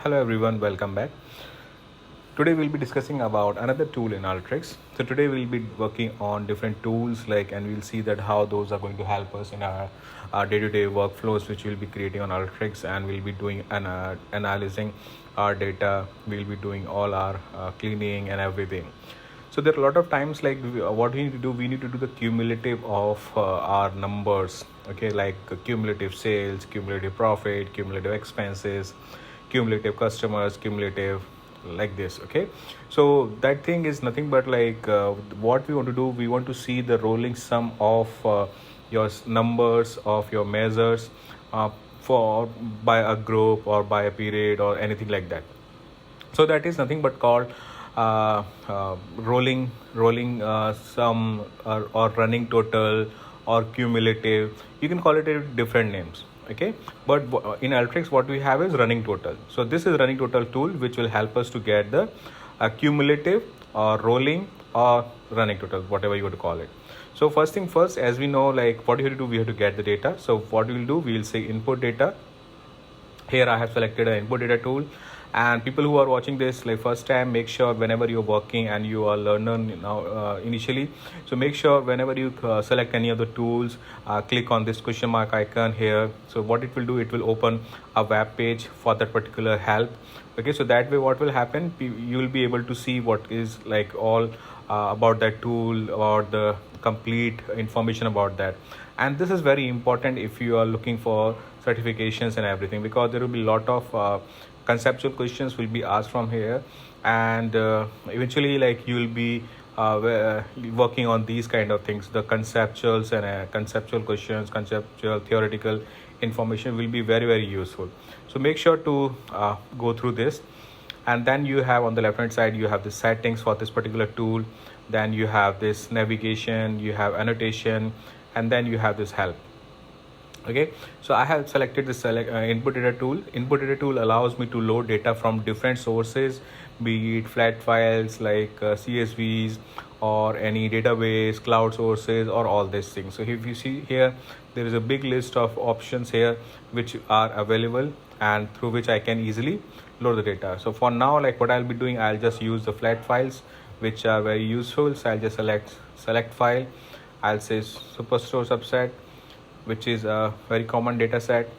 Hello everyone, welcome back. Today we'll be discussing about another tool in Alteryx. So today we'll be working on different tools and we'll see that how those are going to help us in our day-to-day workflows which we'll be creating on Alteryx, and we'll be doing analyzing our data. We'll be doing all our cleaning and everything. So there are a lot of times what we need to do, we need to do the cumulative of our numbers, okay, like cumulative sales, cumulative profit, cumulative expenses, cumulative customers, cumulative, like this, okay. So that thing is nothing but what we want to do, we want to see the rolling sum of your numbers of your measures for by a group or by a period or anything like that. So that is nothing but called rolling sum, or running total, or cumulative. You can call it different names, okay, but in Alteryx what we have is running total. So this is running total tool which will help us to get the cumulative or rolling or running total, whatever you want to call it. So first thing first, as we know, like what you have to do, we have to get the data. So what we will do, we will say input data. Here I have selected an input data tool, and people who are watching this like first time, make sure whenever you're working and you are learner now initially, so make sure whenever you select any of the tools, click on this question mark icon here. So what it will do, it will open a web page for that particular help, okay. So that way what will happen, you will be able to see what is like all about that tool, about the complete information about that. And this is very important if you are looking for certifications and everything, because there will be a lot of conceptual questions will be asked from here, and eventually like you will be working on these kind of things. The conceptuals and conceptual questions, conceptual theoretical information will be very useful. So make sure to go through this. And then you have on the left hand side, you have the settings for this particular tool, then you have this navigation, you have annotation, and then you have this help, okay. So I have selected this input data tool. Input data tool allows me to load data from different sources, be it flat files like CSVs, or any database, cloud sources, or all these things. So if you see here, there is a big list of options here which are available and through which I can easily load the data. So for now, like what I'll be doing, I'll just use the flat files which are very useful. So I'll just select file. I'll say superstore subset, which is a very common data set.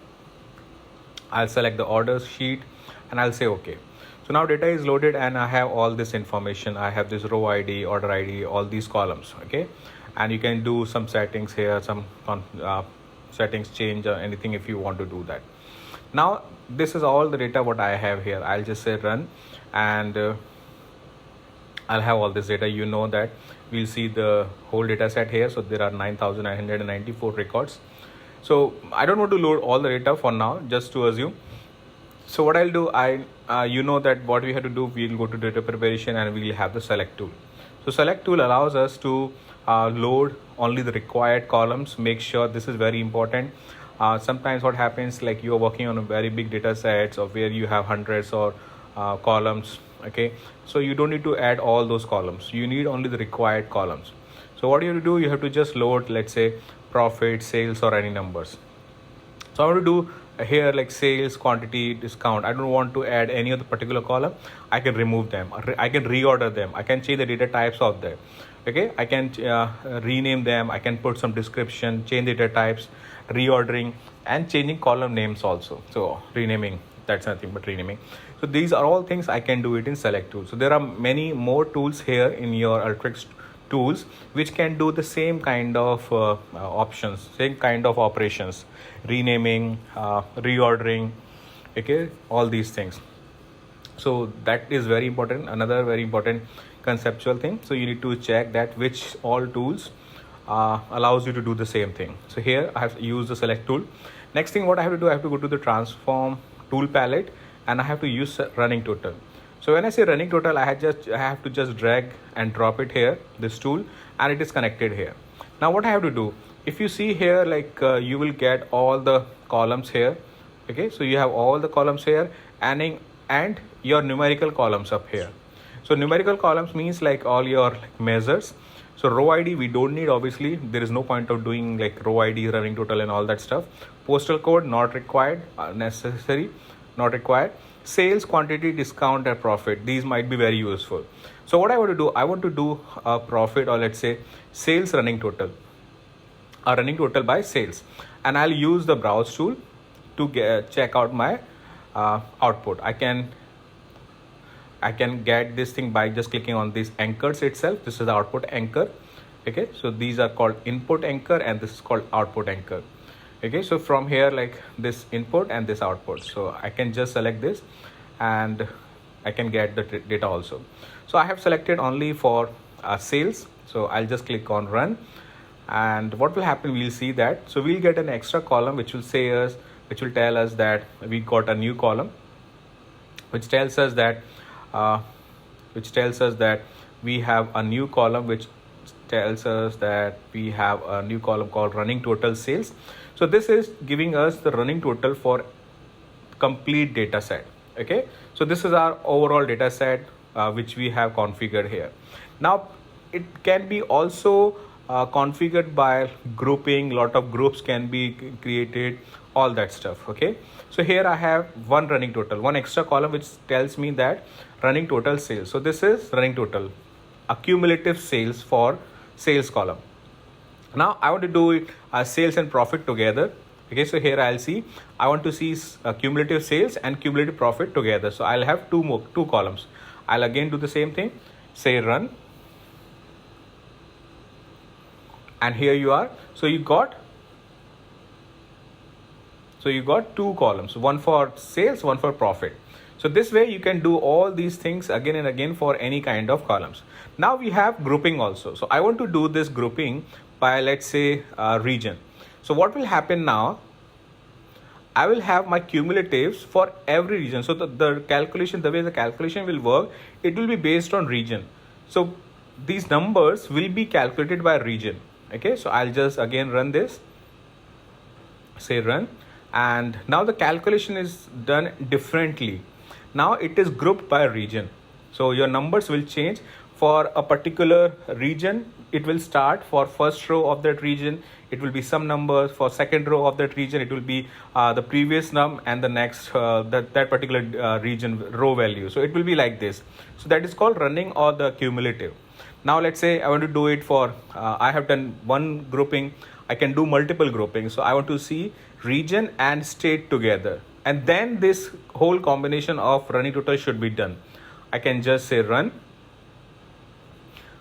I'll select the orders sheet and I'll say okay. So now data is loaded and I have all this information. I have this row ID, order ID, all these columns, okay. And you can do some settings here, some settings change or anything if you want to do that. Now this is all the data what I have here. I'll just say run, and I'll have all this data. You know that we'll see the whole data set here. So there are 9,994 records. So I don't want to load all the data for now, just to assume. So what I'll do, you know that what we have to do, we'll go to data preparation and we'll have the select tool. So select tool allows us to load only the required columns. Make sure this is very important. Sometimes what happens, like you are working on a very big data sets or where you have hundreds or columns, okay. So you don't need to add all those columns. You need only the required columns. So what you have to do, you have to just load, let's say, profit, sales, or any numbers. So I want to do here like sales, quantity, discount. I don't want to add any of the particular column. I can remove them. I can reorder them. I can change the data types of them, okay. I can rename them. I can put some description, change data types, reordering, and changing column names also. So renaming, that's nothing but renaming. So these are all things I can do it in select tool. So there are many more tools here in your Alteryx tools which can do the same kind of options, same kind of operations, renaming, reordering, okay, all these things. So that is very important. Another very important conceptual thing. So you need to check that which all tools allows you to do the same thing. So here I have used the select tool. Next thing what I have to do, I have to go to the transform tool palette and I have to use running total. So when I say running total, I have to just drag and drop it here, this tool, and it is connected here. Now what I have to do, if you see here, you will get all the columns here, okay. So you have all the columns here and your numerical columns up here. So numerical columns means like all your measures. So row ID we don't need, obviously. There is no point of doing like row ID, running total and all that stuff. Postal code not required, necessary, not required. sales, quantity, discount, and profit. These might be very useful. So what I want to do, I want to do a profit, or let's say sales running total, a running total by sales, and I'll use the browse tool to check out my output. I can get this thing by just clicking on these anchors itself. This is the output anchor. Okay, so these are called input anchor and this is called output anchor. Okay, so from here, like this input and this output, so I can just select this and I can get the data also. So I have selected only for sales, so I'll just click on run, and what will happen, we'll see that, so we'll get an extra column which will tell us that we got a new column, which tells us that we have a new column, which tells us that we have a new column called running total sales. So this is giving us the running total for complete data set. Okay, so this is our overall data set which we have configured here. Now it can be also configured by grouping. Lot of groups can be created, all that stuff. Okay, so here I have one running total, one extra column which tells me that running total sales. So this is running total, accumulative sales for sales column. Now I want to do it sales and profit together. Okay, so here I'll see, I want to see cumulative sales and cumulative profit together. So I'll have two columns. I'll again do the same thing, say run, and here you are. So you got two columns, one for sales, one for profit. So this way you can do all these things again and again for any kind of columns. Now we have grouping also. So I want to do this grouping by, let's say, region. So what will happen now, I will have my cumulatives for every region. So the calculation, the way the calculation will work, it will be based on region. So these numbers will be calculated by region. Okay, so I'll just again run this, say run, and now the calculation is done differently. Now it is grouped by region. So your numbers will change for a particular region. It will start for first row of that region, it will be some numbers. For second row of that region, it will be the previous num and the next that particular region row value. So it will be like this. So that is called running or the cumulative. Now let's say I want to do it for I have done one grouping, I can do multiple groupings. So I want to see region and state together, and then this whole combination of running total should be done. I can just say run.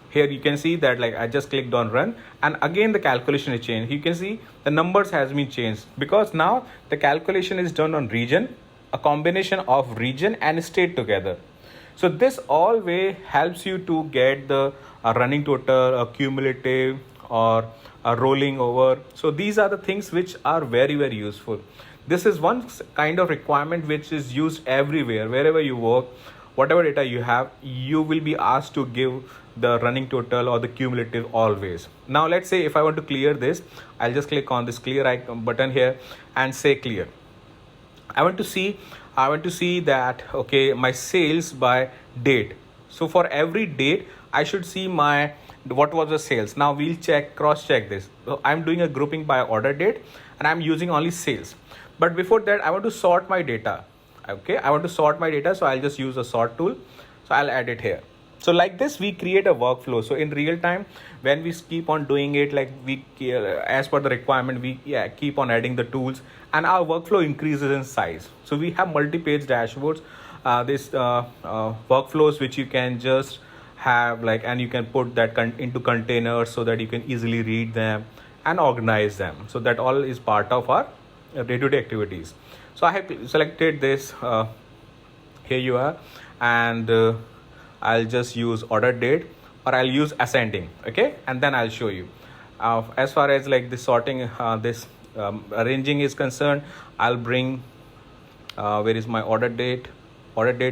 Here you can see that, like, I just clicked on run, and again the calculation is changed. You can see the numbers has been changed because now the calculation is done on region, a combination of region and state together. So this all way helps you to get the running total, a cumulative, or a rolling over. So these are the things which are very, very useful. This is one kind of requirement which is used everywhere. Wherever you work, whatever data you have, you will be asked to give the running total or the cumulative always. Now let's say if I want to clear this, I'll just click on this clear icon button here and say clear. I want to see that, okay, my sales by date. So for every date, I should see my what was the sales. Now we'll cross check this. So I'm doing a grouping by order date and I'm using only sales. But before that, I want to sort my data. Okay, I want to sort my data, so I'll just use a sort tool. So I'll add it here. So like this, we create a workflow. So in real time, when we keep on doing it, like we, as per the requirement, we keep on adding the tools, and our workflow increases in size. So we have multi-page dashboards, workflows which you can just have, like, and you can put that into containers so that you can easily read them and organize them. So that all is part of our day-to-day activities. So I have selected this. Here you are, and I'll just use order date, or I'll use ascending. Okay, and then I'll show you. As far as like the sorting, arranging is concerned, I'll bring where is my order date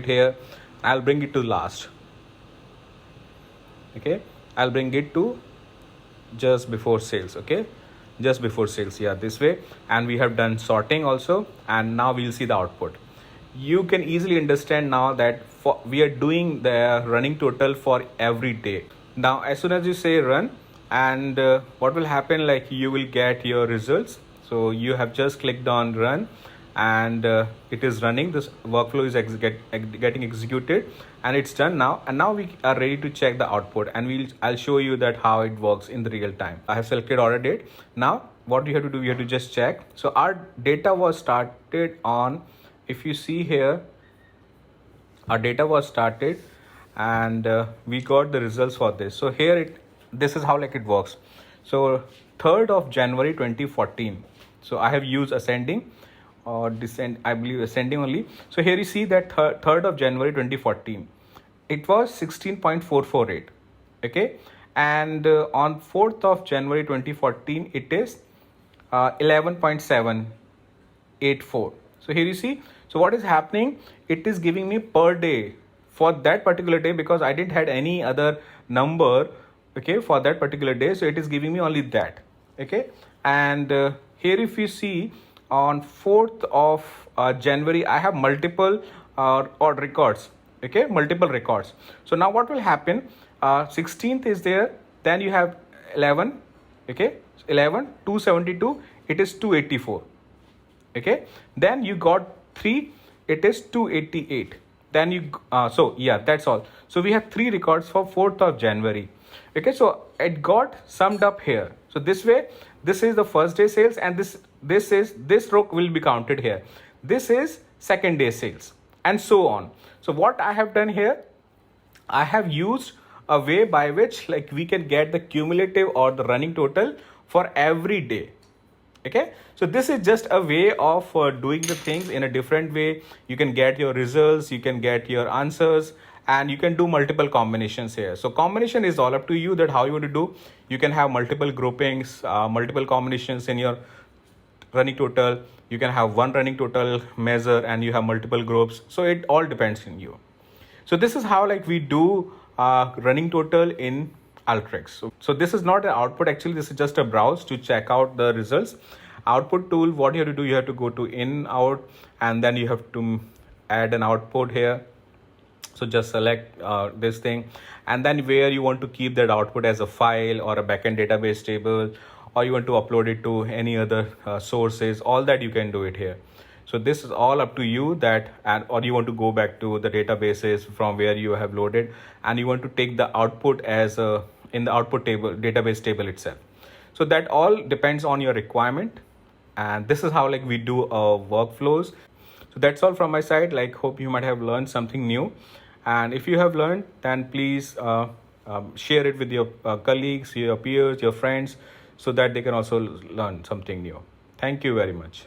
here. I'll bring it to last. Okay, I'll bring it to just before sales. Okay, just before sales, yeah, this way. And we have done sorting also, and now we'll see the output. You can easily understand now that we are doing the running total for every day. Now as soon as you say run, and what will happen, like you will get your results. So you have just clicked on run, and it is running. This workflow is getting executed, and it's done now. And now we are ready to check the output, and I'll show you that how it works in the real time. I have selected order date. Now what you have to do, you have to just check. So our data was started on, if you see here, our data was started, and we got the results for this. So here this is how like it works. So 3rd of January 2014. So I have used ascending or descend, I believe ascending only. So here you see that 3rd of January 2014, it was 16.448. Okay, and on 4th of January 2014, it is 11.784. So here you see, so what is happening, it is giving me per day for that particular day, because I didn't had any other number, okay, for that particular day. So it is giving me only that. Okay, and here if you see, on 4th of January, I have multiple or records. Okay, multiple records. So now what will happen, 16th is there, then you have 11. Okay, 11, 272, it is 284. Okay, then you got 3, it is 288. Then you so yeah, that's all. So we have 3 records for 4th of January. Okay, so it got summed up here. So this way, this is the first day sales, and this row will be counted here. This is second day sales, and so on. So what I have done here, I have used a way by which like we can get the cumulative or the running total for every day. Okay, so this is just a way of doing the things in a different way. You can get your results, you can get your answers, and you can do multiple combinations here. So combination is all up to you, that how you want to do. You can have multiple groupings, multiple combinations in your running total. You can have one running total measure, and you have multiple groups. So it all depends on you. So this is how like we do running total in Alteryx. So this is not an output, actually this is just a browse to check out the results. Output tool, what you have to do, you have to go to in, out, and then you have to add an output here. So just select this thing, and then where you want to keep that output as a file or a backend database table, or you want to upload it to any other sources, all that you can do it here. So this is all up to you, that, or you want to go back to the databases from where you have loaded, and you want to take the output as in the output table, database table itself. So that all depends on your requirement, and this is how like we do workflows. So that's all from my side. Like, hope you might have learned something new, and if you have learned, then please share it with your colleagues, your peers, your friends, so that they can also learn something new. Thank you very much.